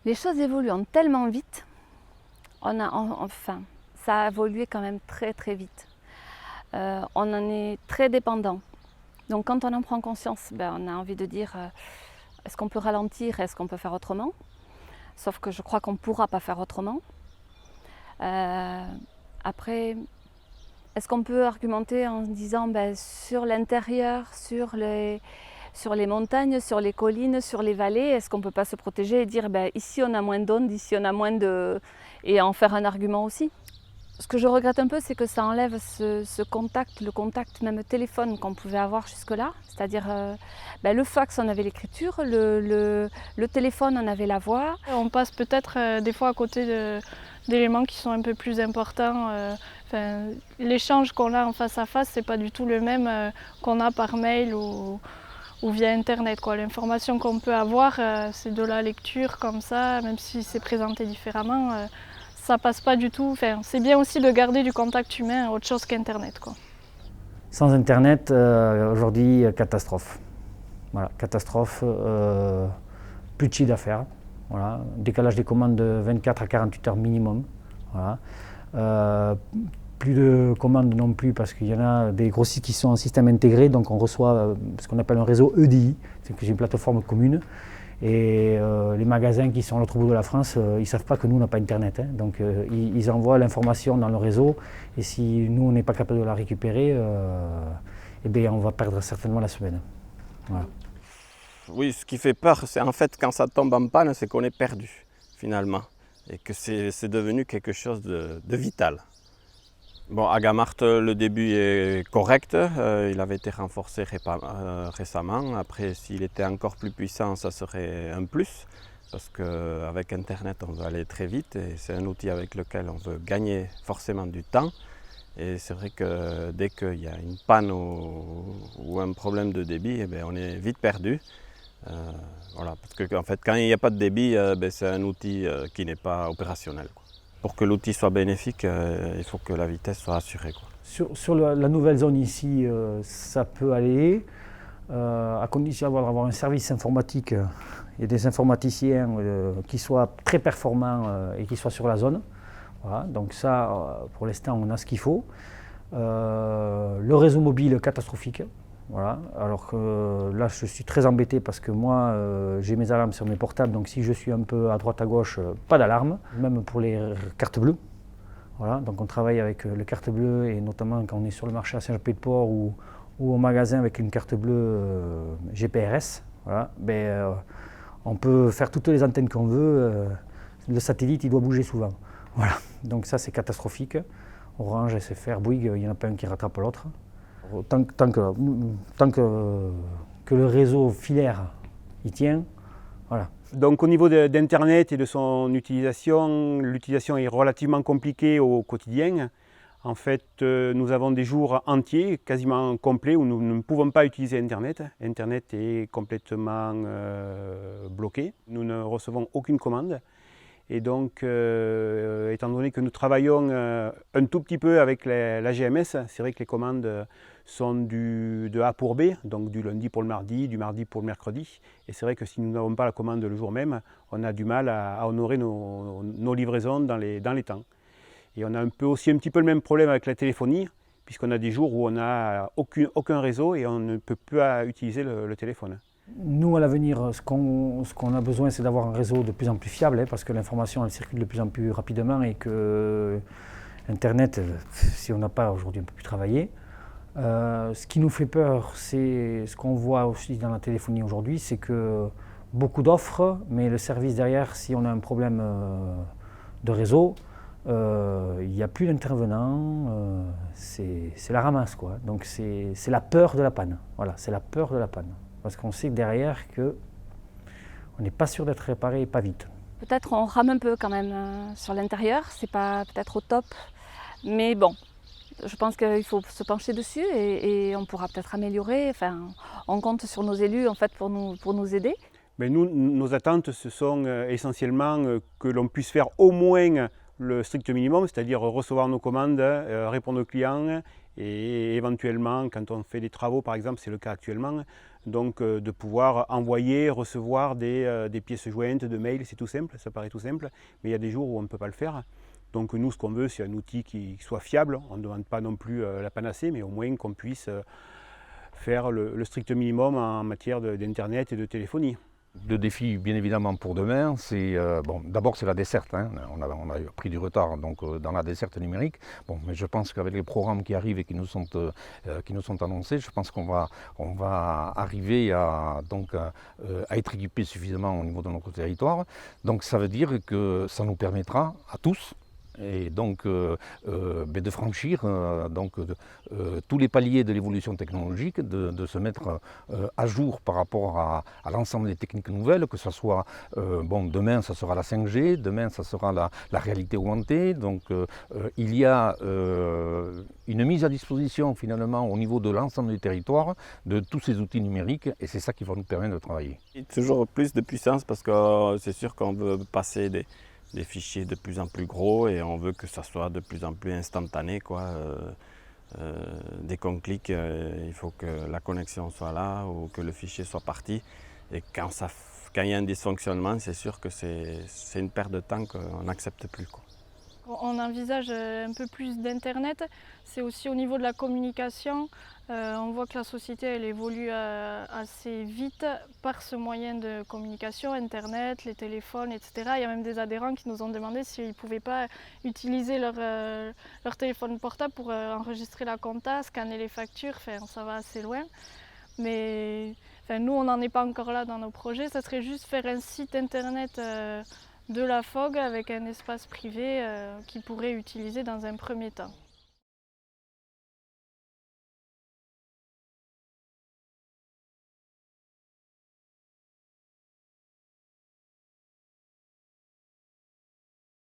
Les choses évoluent tellement vite, enfin, ça a évolué quand même très très vite. On en est très dépendant. Donc quand on en prend conscience, on a envie de dire est-ce qu'on peut ralentir, est-ce qu'on peut faire autrement? Sauf que je crois qu'on ne pourra pas faire autrement. Après, est-ce qu'on peut argumenter en disant sur l'intérieur, sur les montagnes, sur les collines, sur les vallées, est-ce qu'on ne peut pas se protéger et dire ici on a moins d'ondes, ici on a moins de... et en faire un argument aussi? Ce que je regrette un peu, c'est que ça enlève ce contact, le contact même téléphone qu'on pouvait avoir jusque-là. C'est-à-dire le fax, on avait l'écriture, le téléphone, on avait la voix. On passe peut-être des fois à côté d'éléments qui sont un peu plus importants. L'échange qu'on a en face à face, c'est pas du tout le même qu'on a par mail ou via internet. L'information qu'on peut avoir, c'est de la lecture comme ça, même si c'est présenté différemment. Ça passe pas du tout. C'est bien aussi de garder du contact humain, autre chose qu'Internet. Sans Internet, aujourd'hui, catastrophe. Voilà, catastrophe, plus de chiffre d'affaires. Voilà, décalage des commandes de 24 à 48 heures minimum. Voilà. Plus de commandes non plus parce qu'il y en a des grossistes qui sont en système intégré, donc on reçoit ce qu'on appelle un réseau EDI, c'est une plateforme commune. Et les magasins qui sont à l'autre bout de la France, ils ne savent pas que nous, on n'a pas Internet. Hein. Donc ils envoient l'information dans le réseau et si nous, on n'est pas capable de la récupérer, on va perdre certainement la semaine. Voilà. Oui, ce qui fait peur, c'est en fait quand ça tombe en panne, c'est qu'on est perdu finalement et que c'est devenu quelque chose de vital. Bon, à Gamart, le début est correct, il avait été renforcé récemment. Après, s'il était encore plus puissant, ça serait un plus, parce qu'avec Internet, on veut aller très vite et c'est un outil avec lequel on veut gagner forcément du temps. Et c'est vrai que dès qu'il y a une panne ou un problème de débit, on est vite perdu. Voilà, parce que en fait, quand il n'y a pas de débit, c'est un outil qui n'est pas opérationnel. Pour que l'outil soit bénéfique, il faut que la vitesse soit assurée. Sur la nouvelle zone ici, ça peut aller, à condition d'avoir un service informatique et des informaticiens qui soient très performants et qui soient sur la zone. Voilà, donc ça, pour l'instant, on a ce qu'il faut. Le réseau mobile catastrophique. Voilà. Alors que là, je suis très embêté parce que moi, j'ai mes alarmes sur mes portables, donc si je suis un peu à droite à gauche, pas d'alarme, même pour les cartes bleues. Voilà. Donc on travaille avec les cartes bleues et notamment quand on est sur le marché à Saint-Jean-Pied-de-Port ou au magasin avec une carte bleue GPRS. Voilà. On peut faire toutes les antennes qu'on veut, le satellite il doit bouger souvent. Voilà. Donc ça c'est catastrophique. Orange, SFR, Bouygues, il n'y en a pas un qui rattrape l'autre. Tant que le réseau filaire y tient, voilà. Donc au niveau d'Internet et de son utilisation, l'utilisation est relativement compliquée au quotidien. En fait, nous avons des jours entiers, quasiment complets, où nous ne pouvons pas utiliser Internet. Internet est complètement bloqué. Nous ne recevons aucune commande. Et donc, étant donné que nous travaillons un tout petit peu avec la GMS, c'est vrai que les commandes sont de A pour B, donc du lundi pour le mardi, du mardi pour le mercredi. Et c'est vrai que si nous n'avons pas la commande le jour même, on a du mal à honorer nos livraisons dans les temps. Et on a aussi un petit peu le même problème avec la téléphonie, puisqu'on a des jours où on n'a aucun réseau et on ne peut plus utiliser le téléphone. Nous, à l'avenir, ce qu'on a besoin, c'est d'avoir un réseau de plus en plus fiable, parce que l'information elle circule de plus en plus rapidement et que Internet, si on n'a pas aujourd'hui, on ne peut plus travailler. Ce qui nous fait peur, c'est ce qu'on voit aussi dans la téléphonie aujourd'hui, c'est que beaucoup d'offres, mais le service derrière, si on a un problème de réseau, il n'y a plus d'intervenants, c'est la ramasse, quoi. Donc c'est la peur de la panne. Voilà, c'est la peur de la panne. Parce qu'on sait que derrière, on n'est pas sûr d'être réparé et pas vite. Peut-être on rame un peu quand même sur l'intérieur, c'est pas peut-être au top, mais bon, je pense qu'il faut se pencher dessus et on pourra peut-être améliorer. Enfin, on compte sur nos élus en fait pour nous aider. Mais nous, nos attentes, ce sont essentiellement que l'on puisse faire au moins le strict minimum, c'est-à-dire recevoir nos commandes, répondre aux clients et éventuellement, quand on fait des travaux, par exemple, c'est le cas actuellement, Donc de pouvoir envoyer, recevoir des pièces jointes de mail, c'est tout simple, ça paraît tout simple, mais il y a des jours où on ne peut pas le faire. Donc nous, ce qu'on veut, c'est un outil qui soit fiable. On ne demande pas non plus la panacée, mais au moins qu'on puisse faire le strict minimum en matière d'Internet et de téléphonie. Le défi, bien évidemment, pour demain, c'est bon, d'abord c'est la desserte. Hein. On a pris du retard donc, dans la desserte numérique. Bon, mais je pense qu'avec les programmes qui arrivent et qui nous sont annoncés, je pense qu'on va arriver à être équipés suffisamment au niveau de notre territoire. Donc ça veut dire que ça nous permettra à tous, et donc de franchir tous les paliers de l'évolution technologique, de se mettre à jour par rapport à l'ensemble des techniques nouvelles, que ce soit, demain ça sera la 5G, demain ça sera la réalité augmentée, donc il y a une mise à disposition finalement au niveau de l'ensemble du territoire de tous ces outils numériques, et c'est ça qui va nous permettre de travailler. Et toujours plus de puissance parce que c'est sûr qu'on veut passer des fichiers de plus en plus gros et on veut que ça soit de plus en plus instantané, quoi. Dès qu'on clique, il faut que la connexion soit là ou que le fichier soit parti. Et quand il y a un dysfonctionnement, c'est sûr que c'est une perte de temps qu'on n'accepte plus, quoi. On envisage un peu plus d'Internet, c'est aussi au niveau de la communication. On voit que la société elle évolue assez vite par ce moyen de communication, Internet, les téléphones, etc. Il y a même des adhérents qui nous ont demandé s'ils ne pouvaient pas utiliser leur téléphone portable pour enregistrer la compta, scanner les factures, enfin, ça va assez loin. Mais nous, on n'en est pas encore là dans nos projets, ça serait juste faire un site Internet de la FOG avec un espace privé qu'ils pourraient utiliser dans un premier temps.